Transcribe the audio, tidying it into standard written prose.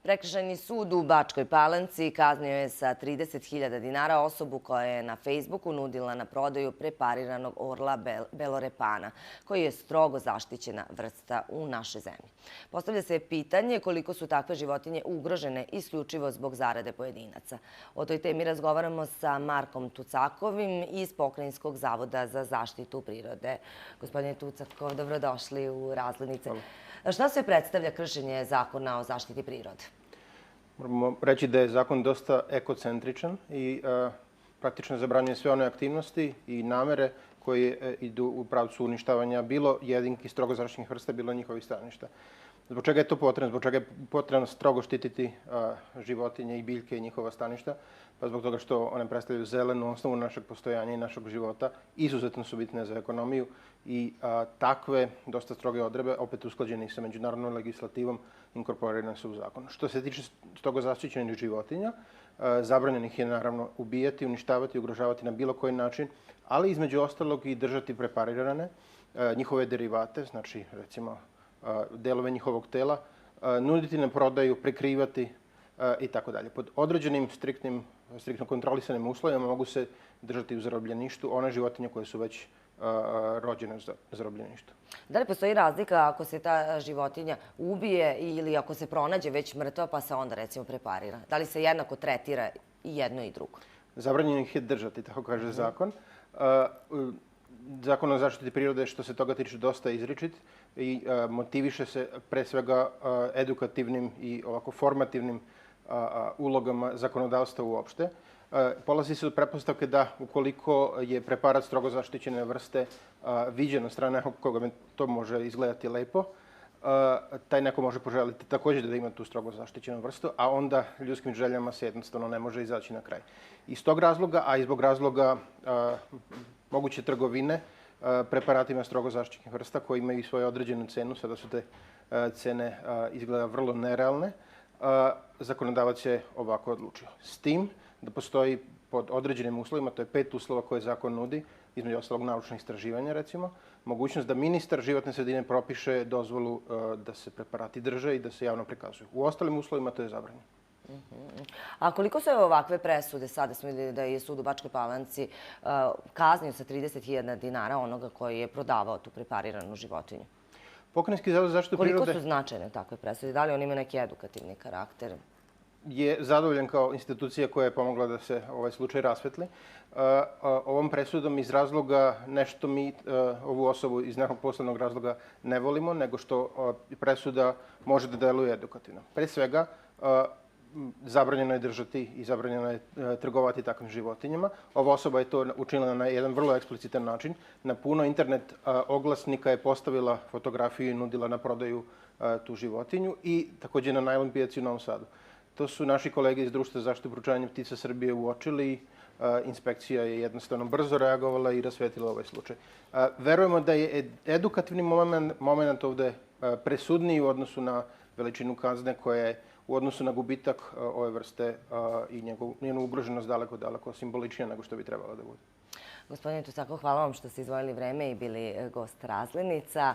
Prekršajni sud u Bačkoj Palanci kaznio je sa 30.000 dinara osobu koja je na Facebooku nudila na prodaju prepariranog orla belorepana, koji je strogo zaštićena vrsta u našoj zemlji. Postavlja se pitanje koliko su takve životinje ugrožene isključivo zbog zarade pojedinaca. O toj temi razgovaramo sa Markom Tucakovim iz Pokrajinskog zavoda za zaštitu prirode. Gospodine Tucakov, dobrodošli u Razglednice. Šta se predstavlja kršenje zakona o zaštiti prirode? Moramo reći da je zakon dosta ekocentričan i praktično zabranjuje sve one aktivnosti i namere koje idu u pravcu uništavanja bilo jedinki strogo zaštićenih vrsta, bilo njihovih staništa. Zbog čega je to potrebno? Zbog čega je potrebno strogo štititi životinje i biljke i njihova staništa? Pa zbog toga što one predstavljaju zelenu osnovu našeg postojanja i našeg života, izuzetno su bitne za ekonomiju i takve dosta stroge odredbe, opet usklađene sa međunarodnom legislativom, inkorporirane su u zakon. Što se tiče strogo zaštićenih životinja, zabranjenih je naravno ubijati, uništavati, ugrožavati na bilo koji način, ali između ostalog i držati preparirane, njihove derivate, znači recimo delove njihovog tela, nuditi na prodaju, prekrivati i tako dalje. Pod određenim striktno kontrolisanim uslovima mogu se držati u zarobljeništu one životinje koje su već rođene u zarobljeništu. Da li postoji razlika ako se ta životinja ubije ili ako se pronađe već mrtva pa se onda recimo preparira? Da li se jednako tretira i jedno i drugo? Zabranjeno ih je držati, tako kaže zakon. Zakon o zaštiti prirode što se toga tiče dosta izričit i motiviše se pre svega edukativnim i ovako formativnim ulogama zakonodavstva uopšte. Polazi se od pretpostavke da ukoliko je preparat strogo zaštićene vrste viđen od strane nekog koga to može izgledati lepo, taj neko može poželiti također da ima tu strogo zaštićenu vrstu, a onda ljudskim željama se jednostavno ne može izaći na kraj. Iz tog razloga, a i zbog razloga moguće trgovine preparatima strogo zaštićenih vrsta koji imaju svoju određenu cenu, sada su te cene izgleda vrlo nerealne, zakonodavac je ovako odlučio. S tim da postoji pod određenim uslovima, to je 5 uslova koje zakon nudi, između ostalog naučnih istraživanja recimo, mogućnost da ministar životne sredine propiše dozvolu da se preparati drže i da se javno prikazuju. U ostalim uslovima to je zabranjeno. A koliko se ovakve presude, sada smo vidjeli da je sud u Bačkoj Palanci kaznio sa 30.000 dinara onoga koji je prodavao tu prepariranu životinju? Pokrajinski zavod za zaštitu prirode... Koliko su značajne takve presude? Da li on ima neki edukativni karakter? Je zadovoljan kao institucija koja je pomogla da se ovaj slučaj rasvetli. Ovom presudom iz razloga nešto mi ovu osobu iz nekog poslovnog razloga ne volimo, nego što presuda može da deluje edukativno. Pre svega, zabranjeno je držati i zabranjeno je trgovati takvim životinjama. Ova osoba je to učinila na jedan vrlo eksplicitan način. Na puno internet oglasnika je postavila fotografiju i nudila na prodaju tu životinju i također na najlon pijaci u Novom Sadu. To su naši kolege iz Društva za zaštitu proučavanja ptica Srbije uočili i inspekcija je jednostavno brzo reagovala i rasvetila ovaj slučaj. Verujemo da je edukativni moment ovde presudniji u odnosu na veličinu kazne koja je u odnosu na gubitak ove vrste i njenu ugroženost daleko simboličnija nego što bi trebala da bude. Gospodine Tucakov, hvala vam što ste izdvojili vreme i bili gost Razglednica.